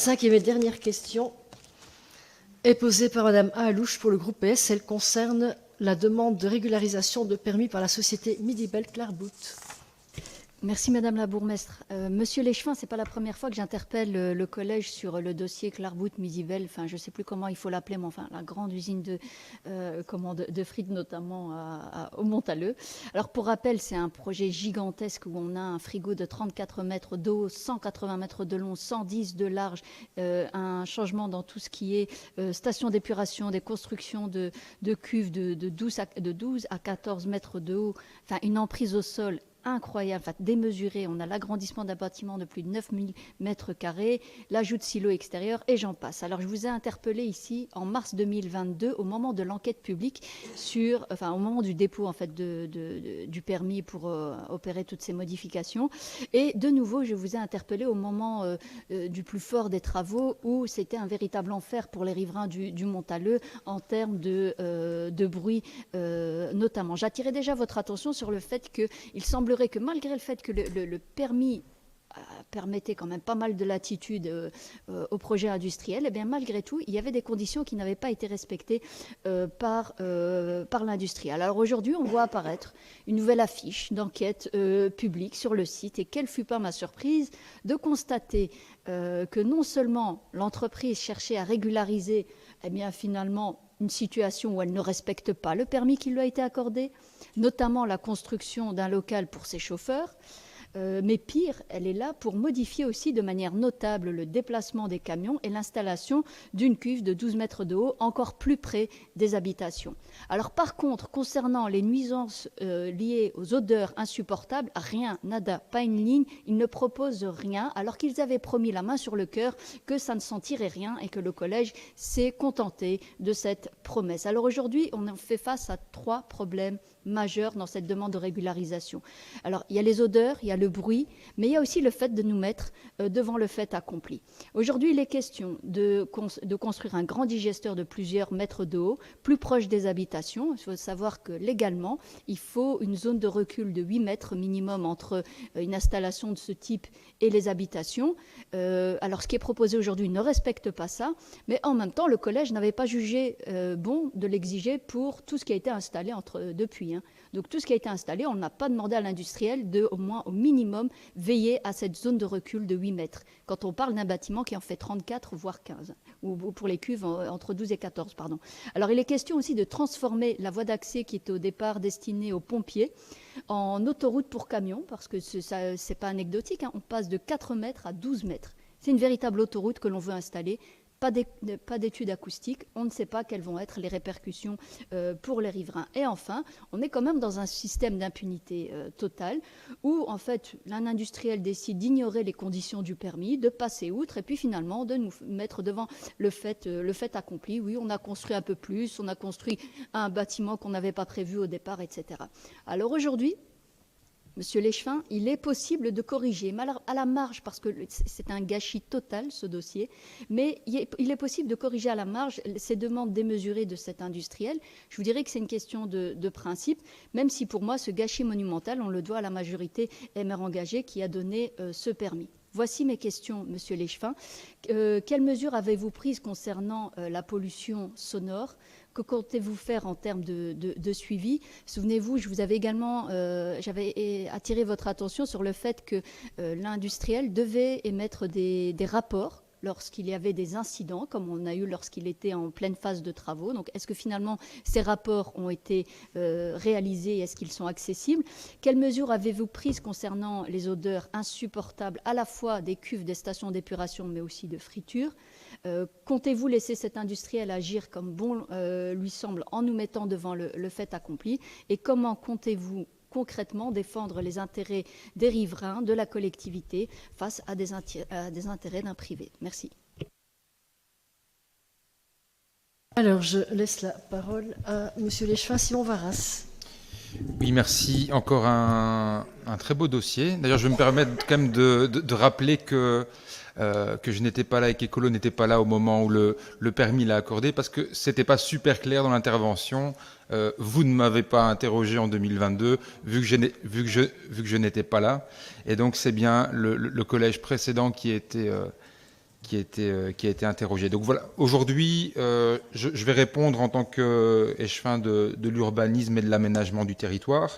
5e et dernière question est posée par Madame Ahalouche pour le groupe PS. Elle concerne la demande de régularisation de permis par la société Midibel Clairbout. Merci Madame la bourgmestre. Monsieur Léchevin, c'est pas la première fois que j'interpelle le collège sur le dossier Clairbout Midibel. Enfin, je sais plus comment il faut l'appeler, mais enfin la grande usine de frites notamment au Montaleux. Alors pour rappel, c'est un projet gigantesque où on a un frigo de 34 mètres d'eau, 180 mètres de long, 110 de large, un changement dans tout ce qui est station d'épuration, des constructions de cuves de 12 à 14 mètres de haut, enfin une emprise au sol incroyable, enfin démesuré. On a l'agrandissement d'un bâtiment de plus de 9000 mètres carrés, l'ajout de silos extérieurs et j'en passe. Alors je vous ai interpellé ici en mars 2022 au moment de l'enquête publique au moment du dépôt en fait du permis pour opérer toutes ces modifications. Et de nouveau, je vous ai interpellé au moment du plus fort des travaux où c'était un véritable enfer pour les riverains du Montaleux en termes de bruit notamment. J'attirais déjà votre attention sur le fait qu'il semble que malgré le fait que le permis permettait quand même pas mal de latitude au projet industriel, et bien malgré tout, il y avait des conditions qui n'avaient pas été respectées par l'industrie. Alors aujourd'hui, on voit apparaître une nouvelle affiche d'enquête publique sur le site et quelle fut pas ma surprise de constater que non seulement l'entreprise cherchait à régulariser finalement une situation où elle ne respecte pas le permis qui lui a été accordé, notamment la construction d'un local pour ses chauffeurs. Mais pire, elle est là pour modifier aussi de manière notable le déplacement des camions et l'installation d'une cuve de 12 mètres de haut encore plus près des habitations. Alors par contre, concernant les nuisances liées aux odeurs insupportables, rien, nada, pas une ligne, ils ne proposent rien, alors qu'ils avaient promis la main sur le cœur que ça ne sentirait rien et que le collège s'est contenté de cette promesse. Alors aujourd'hui, on fait face à 3 problèmes majeurs dans cette demande de régularisation. Alors il y a les odeurs, il y a le bruit, mais il y a aussi le fait de nous mettre devant le fait accompli. Aujourd'hui, il est question de construire un grand digesteur de plusieurs mètres de haut, plus proche des habitations. Il faut savoir que légalement, il faut une zone de recul de 8 mètres minimum entre une installation de ce type et les habitations. Alors, ce qui est proposé aujourd'hui ne respecte pas ça, mais en même temps, le collège n'avait pas jugé bon de l'exiger pour tout ce qui a été installé depuis. Donc, tout ce qui a été installé, on n'a pas demandé à l'industriel de, au minimum, veiller à cette zone de recul de 8 mètres. Quand on parle d'un bâtiment qui en fait 34, voire 15, ou pour les cuves entre 12 et 14, pardon. Alors, il est question aussi de transformer la voie d'accès qui était au départ destinée aux pompiers en autoroute pour camions, parce que ce n'est pas anecdotique, on passe de 4 mètres à 12 mètres. C'est une véritable autoroute que l'on veut installer. Pas d'études acoustiques, on ne sait pas quelles vont être les répercussions pour les riverains. Et enfin, on est quand même dans un système d'impunité totale où, en fait, un industriel décide d'ignorer les conditions du permis, de passer outre et puis finalement de nous mettre devant le fait accompli. Oui, on a construit un peu plus, on a construit un bâtiment qu'on n'avait pas prévu au départ, etc. Alors aujourd'hui, Monsieur Léchevin, il est possible de corriger, mais alors à la marge, parce que c'est un gâchis total ce dossier, mais il est possible de corriger à la marge ces demandes démesurées de cet industriel. Je vous dirais que c'est une question de principe, même si pour moi ce gâchis monumental, on le doit à la majorité MR engagée qui a donné ce permis. Voici mes questions, Monsieur Léchevin. Quelles mesures avez-vous prises concernant la pollution sonore ? Que comptez-vous faire en termes de suivi ? Souvenez-vous, je vous avais également, j'avais attiré votre attention sur le fait que l'industriel devait émettre des rapports lorsqu'il y avait des incidents, comme on a eu lorsqu'il était en pleine phase de travaux. Donc, est-ce que finalement ces rapports ont été réalisés? Est-ce qu'ils sont accessibles? Quelles mesures avez-vous prises concernant les odeurs insupportables à la fois des cuves, des stations d'épuration, mais aussi de friture? Comptez-vous laisser cet industriel agir comme bon lui semble en nous mettant devant le fait accompli? Et comment comptez-vous concrètement défendre les intérêts des riverains, de la collectivité, face à des intérêts d'un privé? Merci. Alors, je laisse la parole à Monsieur Léchevin, Simon Varas. Oui, merci. Encore un très beau dossier. D'ailleurs, je vais me permettre quand même de rappeler que je n'étais pas là et qu'Ecolo n'était pas là au moment où le permis l'a accordé, parce que c'était pas super clair dans l'intervention. Vous ne m'avez pas interrogé en 2022, vu que je n'étais pas là. Et donc, c'est bien le collège précédent qui a été qui a été interrogé. Donc voilà, aujourd'hui, je vais répondre en tant qu'échevin de l'urbanisme et de l'aménagement du territoire,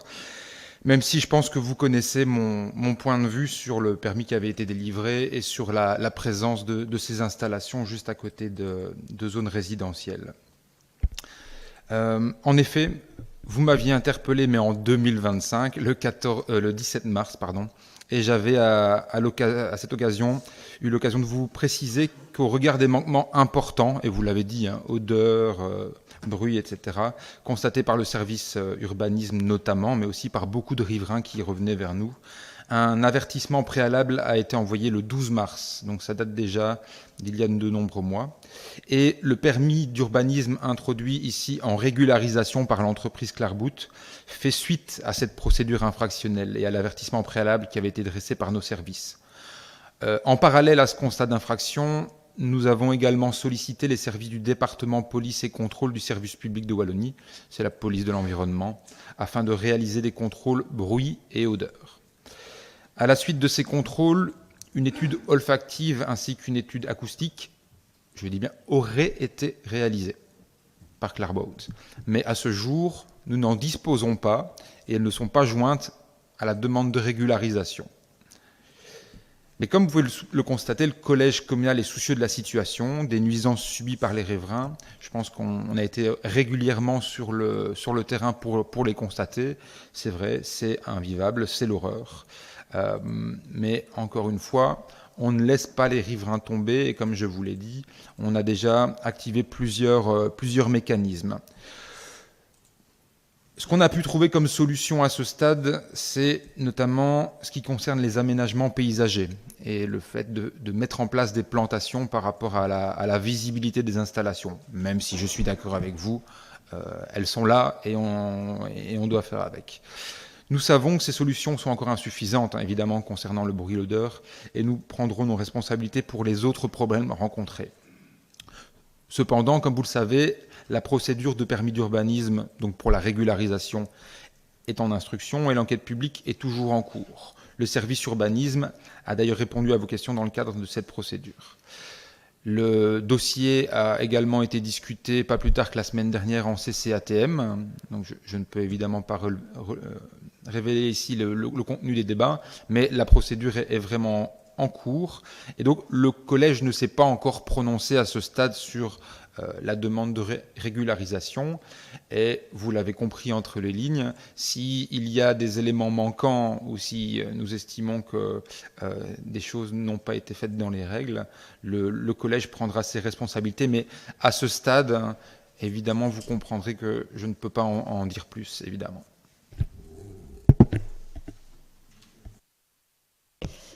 même si je pense que vous connaissez mon point de vue sur le permis qui avait été délivré et sur la présence de ces installations juste à côté de zones résidentielles. En effet, vous m'aviez interpellé, mais en 2025, le 17 mars, pardon, et j'avais à cette occasion eu l'occasion de vous préciser qu'au regard des manquements importants, et vous l'avez dit, hein, odeur, bruit, etc., constatés par le service urbanisme notamment, mais aussi par beaucoup de riverains qui revenaient vers nous, un avertissement préalable a été envoyé le 12 mars, donc ça date déjà d'il y a de nombreux mois. Et le permis d'urbanisme introduit ici en régularisation par l'entreprise Clarbout fait suite à cette procédure infractionnelle et à l'avertissement préalable qui avait été dressé par nos services. En parallèle à ce constat d'infraction, nous avons également sollicité les services du département police et contrôle du service public de Wallonie, c'est la police de l'environnement, afin de réaliser des contrôles bruit et odeur. À la suite de ces contrôles, une étude olfactive ainsi qu'une étude acoustique, je dis bien, auraient été réalisées par Clarbout. Mais à ce jour, nous n'en disposons pas et elles ne sont pas jointes à la demande de régularisation. Mais comme vous pouvez le constater, le collège communal est soucieux de la situation, des nuisances subies par les riverains. Je pense qu'on a été régulièrement sur le terrain pour les constater. C'est vrai, c'est invivable, c'est l'horreur. Mais encore une fois, on ne laisse pas les riverains tomber et comme je vous l'ai dit, on a déjà activé plusieurs mécanismes. Ce qu'on a pu trouver comme solution à ce stade, c'est notamment ce qui concerne les aménagements paysagers et le fait de mettre en place des plantations par rapport à la visibilité des installations. Même si je suis d'accord avec vous, elles sont là et on doit faire avec. Nous savons que ces solutions sont encore insuffisantes, hein, évidemment, concernant le bruit et l'odeur, et nous prendrons nos responsabilités pour les autres problèmes rencontrés. Cependant, comme vous le savez, la procédure de permis d'urbanisme, donc pour la régularisation, est en instruction et l'enquête publique est toujours en cours. Le service urbanisme a d'ailleurs répondu à vos questions dans le cadre de cette procédure. Le dossier a également été discuté pas plus tard que la semaine dernière en CCATM, donc je ne peux évidemment pas révéler ici le contenu des débats, mais la procédure est vraiment en cours. Et donc, le collège ne s'est pas encore prononcé à ce stade sur la demande de régularisation. Et vous l'avez compris entre les lignes, s'il y a des éléments manquants ou si nous estimons que des choses n'ont pas été faites dans les règles, le collège prendra ses responsabilités. Mais à ce stade, évidemment, vous comprendrez que je ne peux pas en dire plus, évidemment.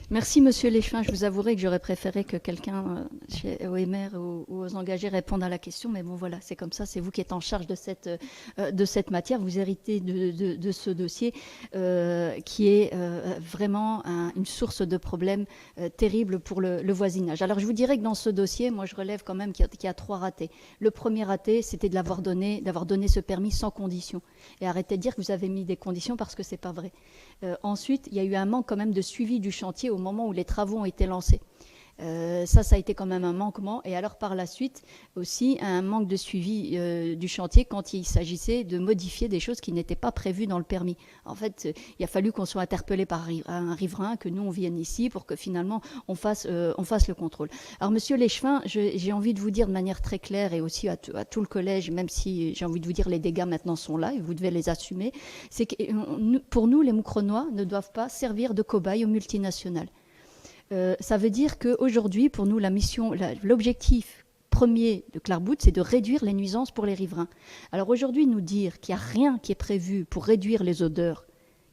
Merci, Monsieur Léchevin. Je vous avouerai que j'aurais préféré que quelqu'un chez OMR ou aux engagés réponde à la question, mais bon, voilà, c'est comme ça. C'est vous qui êtes en charge de cette matière. Vous héritez de ce dossier qui est vraiment une source de problèmes terribles pour le voisinage. Alors, je vous dirais que dans ce dossier, moi, je relève quand même qu'il y a 3 ratés. Le premier raté, c'était d'avoir donné ce permis sans condition. Et arrêtez de dire que vous avez mis des conditions parce que c'est pas vrai. Ensuite, il y a eu un manque quand même de suivi du chantier au moment où les travaux ont été lancés. Ça a été quand même un manquement. Et alors par la suite aussi un manque de suivi du chantier quand il s'agissait de modifier des choses qui n'étaient pas prévues dans le permis. En fait, il a fallu qu'on soit interpellé par un riverain, que nous on vienne ici pour que finalement on fasse le contrôle. Alors Monsieur Léchevin, j'ai envie de vous dire de manière très claire et aussi à tout le collège, même si j'ai envie de vous dire les dégâts maintenant sont là et vous devez les assumer, c'est que pour nous les Moucronois ne doivent pas servir de cobayes aux multinationales. Ça veut dire qu'aujourd'hui, pour nous, l'objectif premier de Clarbout, c'est de réduire les nuisances pour les riverains. Alors aujourd'hui, nous dire qu'il n'y a rien qui est prévu pour réduire les odeurs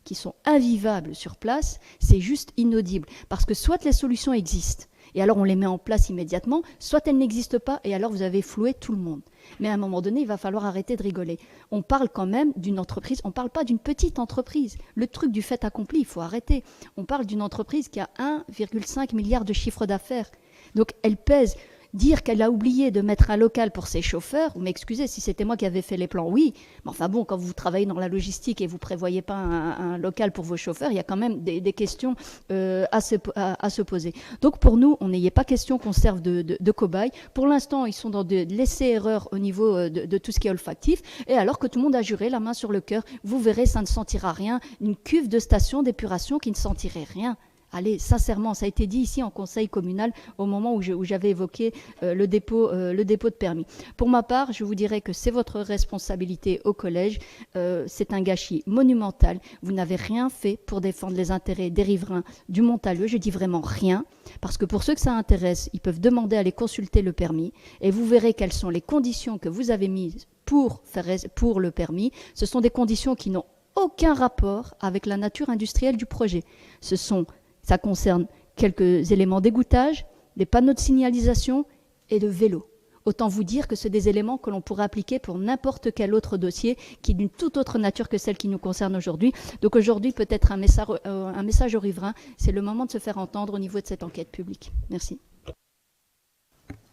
qui sont invivables sur place, c'est juste inaudible. Parce que soit les solutions existent, et alors on les met en place immédiatement, soit elles n'existent pas, et alors vous avez floué tout le monde. Mais à un moment donné, il va falloir arrêter de rigoler. On parle quand même d'une entreprise, on ne parle pas d'une petite entreprise. Le truc du fait accompli, il faut arrêter. On parle d'une entreprise qui a 1,5 milliard de chiffre d'affaires. Donc elle pèse Dire qu'elle a oublié de mettre un local pour ses chauffeurs, vous m'excusez, si c'était moi qui avais fait les plans, oui. Mais enfin bon, quand vous travaillez dans la logistique et vous prévoyez pas un local pour vos chauffeurs, il y a quand même des questions à se poser. Donc pour nous, on n'ayait pas question qu'on serve de cobaye. Pour l'instant, ils sont dans de l'essai-erreur au niveau de tout ce qui est olfactif. Et alors que tout le monde a juré, la main sur le cœur, vous verrez, ça ne sentira rien. Une cuve de station d'épuration qui ne sentirait rien. Allez, sincèrement, ça a été dit ici en conseil communal au moment où j'avais évoqué le dépôt de permis. Pour ma part, je vous dirais que c'est votre responsabilité au collège. C'est un gâchis monumental. Vous n'avez rien fait pour défendre les intérêts des riverains du Montalieu. Je dis vraiment rien, parce que pour ceux que ça intéresse, ils peuvent demander à aller consulter le permis et vous verrez quelles sont les conditions que vous avez mises pour le permis. Ce sont des conditions qui n'ont aucun rapport avec la nature industrielle du projet. Ça concerne quelques éléments d'égouttage, des panneaux de signalisation et de vélos. Autant vous dire que c'est des éléments que l'on pourrait appliquer pour n'importe quel autre dossier qui est d'une toute autre nature que celle qui nous concerne aujourd'hui. Donc aujourd'hui, peut-être un message aux riverains, c'est le moment de se faire entendre au niveau de cette enquête publique. Merci.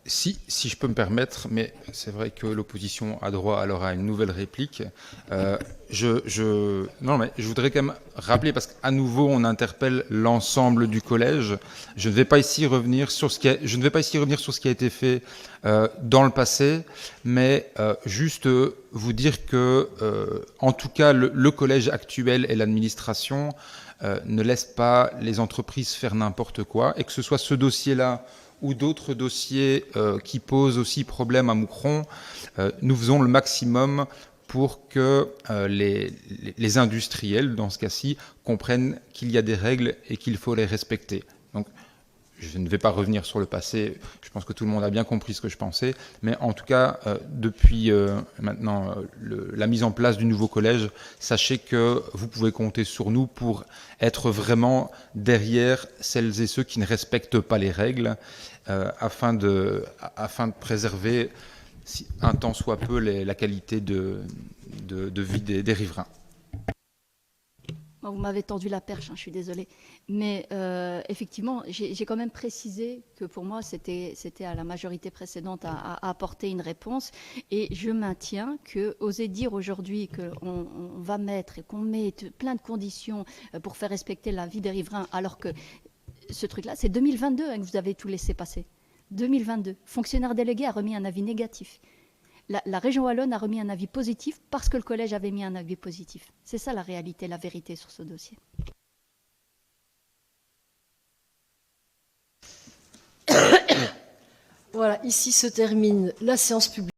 Si je peux me permettre, mais c'est vrai que l'opposition a droit alors à une nouvelle réplique. Non, mais je voudrais quand même rappeler, parce qu'à nouveau, on interpelle l'ensemble du collège. Je ne vais pas ici revenir sur ce qui a été fait dans le passé, mais juste vous dire que, en tout cas, le collège actuel et l'administration ne laissent pas les entreprises faire n'importe quoi, et que ce soit ce dossier-là ou d'autres dossiers qui posent aussi problème à Moucron, nous faisons le maximum pour que les industriels, dans ce cas-ci, comprennent qu'il y a des règles et qu'il faut les respecter. Donc, je ne vais pas revenir sur le passé, je pense que tout le monde a bien compris ce que je pensais, mais en tout cas, depuis maintenant la mise en place du nouveau collège, sachez que vous pouvez compter sur nous pour être vraiment derrière celles et ceux qui ne respectent pas les règles, afin de préserver, un tant soit peu, la qualité de vie des riverains. Vous m'avez tendu la perche, je suis désolée. Mais effectivement, j'ai quand même précisé que pour moi, c'était à la majorité précédente à apporter une réponse. Et je maintiens que oser dire aujourd'hui qu'on va mettre et qu'on met plein de conditions pour faire respecter la vie des riverains, alors que ce truc-là, c'est 2022 que vous avez tout laissé passer. 2022. Fonctionnaire délégué a remis un avis négatif. La région wallonne a remis un avis positif parce que le collège avait mis un avis positif. C'est ça la réalité, la vérité sur ce dossier. Voilà, ici se termine la séance publique.